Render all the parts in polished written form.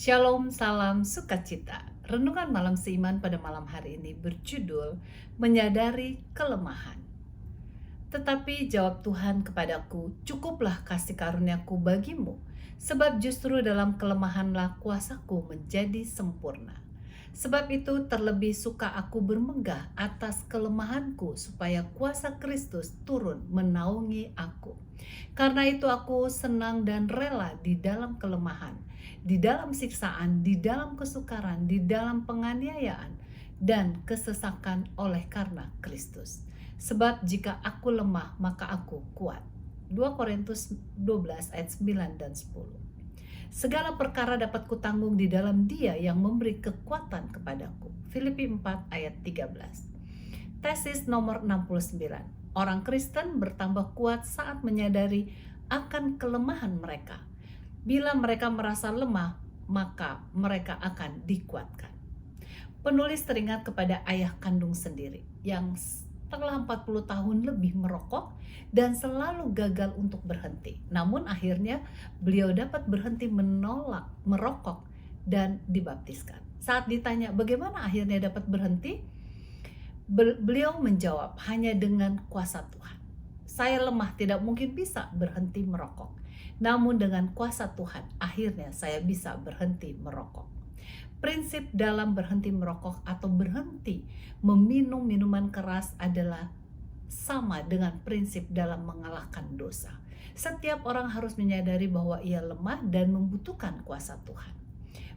Shalom, salam sukacita. Renungan malam seiman pada malam hari ini berjudul Menyadari Kelemahan. Tetapi jawab Tuhan kepadaku, cukuplah kasih karuniaku bagimu, sebab justru dalam kelemahanlah kuasaku menjadi sempurna. Sebab itu terlebih suka aku bermegah atas kelemahanku, supaya kuasa Kristus turun menaungi aku. Karena itu aku senang dan rela di dalam kelemahan, di dalam siksaan, di dalam kesukaran, di dalam penganiayaan, dan kesesakan oleh karena Kristus. Sebab jika aku lemah, maka aku kuat. 2 Korintus 12 ayat 9 dan 10. Segala perkara dapat kutanggung di dalam Dia yang memberi kekuatan kepadaku. Filipi 4 ayat 13. Tesis nomor 69. Orang Kristen bertambah kuat saat menyadari akan kelemahan mereka. Bila mereka merasa lemah, maka mereka akan dikuatkan. Penulis teringat kepada ayah kandung sendiri yang setelah 40 tahun lebih merokok dan selalu gagal untuk berhenti. Namun akhirnya beliau dapat berhenti menolak merokok dan dibaptiskan. Saat ditanya bagaimana akhirnya dapat berhenti, beliau menjawab, hanya dengan kuasa Tuhan. Saya lemah, tidak mungkin bisa berhenti merokok. Namun dengan kuasa Tuhan, akhirnya saya bisa berhenti merokok. Prinsip dalam berhenti merokok atau berhenti meminum minuman keras adalah sama dengan prinsip dalam mengalahkan dosa. Setiap orang harus menyadari bahwa ia lemah dan membutuhkan kuasa Tuhan.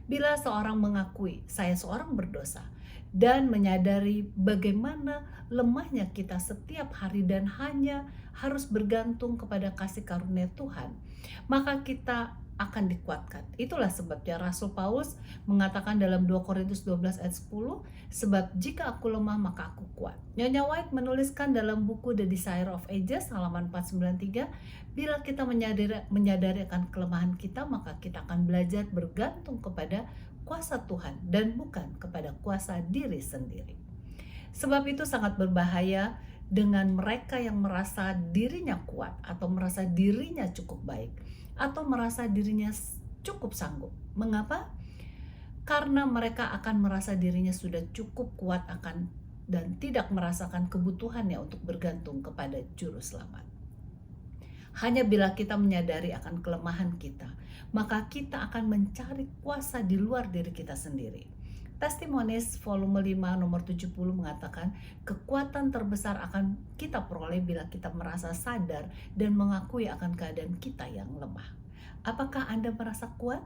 Bila seorang mengakui saya seorang berdosa dan menyadari bagaimana lemahnya kita setiap hari dan hanya harus bergantung kepada kasih karunia Tuhan, maka kita akan dikuatkan. Itulah sebabnya Rasul Paulus mengatakan dalam 2 Korintus 12 ayat 10, sebab jika aku lemah maka aku kuat. Nyonya White menuliskan dalam buku The Desire of Ages halaman 493, bila kita menyadari akan kelemahan kita, maka kita akan belajar bergantung kepada kuasa Tuhan dan bukan kepada kuasa diri sendiri. Sebab itu sangat berbahaya dengan mereka yang merasa dirinya kuat atau merasa dirinya cukup baik atau merasa dirinya cukup sanggup. Mengapa? Karena mereka akan merasa dirinya sudah cukup kuat akan dan tidak merasakan kebutuhannya untuk bergantung kepada juru selamat. Hanya bila kita menyadari akan kelemahan kita, maka kita akan mencari kuasa di luar diri kita sendiri. Testimonies volume 5 nomor 70 mengatakan, kekuatan terbesar akan kita peroleh bila kita merasa sadar dan mengakui akan keadaan kita yang lemah. Apakah Anda merasa kuat?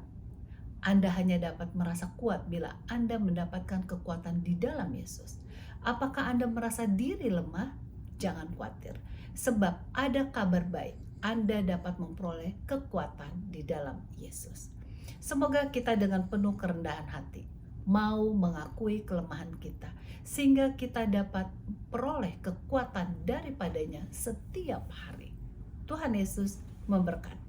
Anda hanya dapat merasa kuat bila Anda mendapatkan kekuatan di dalam Yesus. Apakah Anda merasa diri lemah? Jangan khawatir, sebab ada kabar baik. Anda dapat memperoleh kekuatan di dalam Yesus. Semoga kita dengan penuh kerendahan hati mau mengakui kelemahan kita, sehingga kita dapat peroleh kekuatan daripadanya setiap hari. Tuhan Yesus memberkati.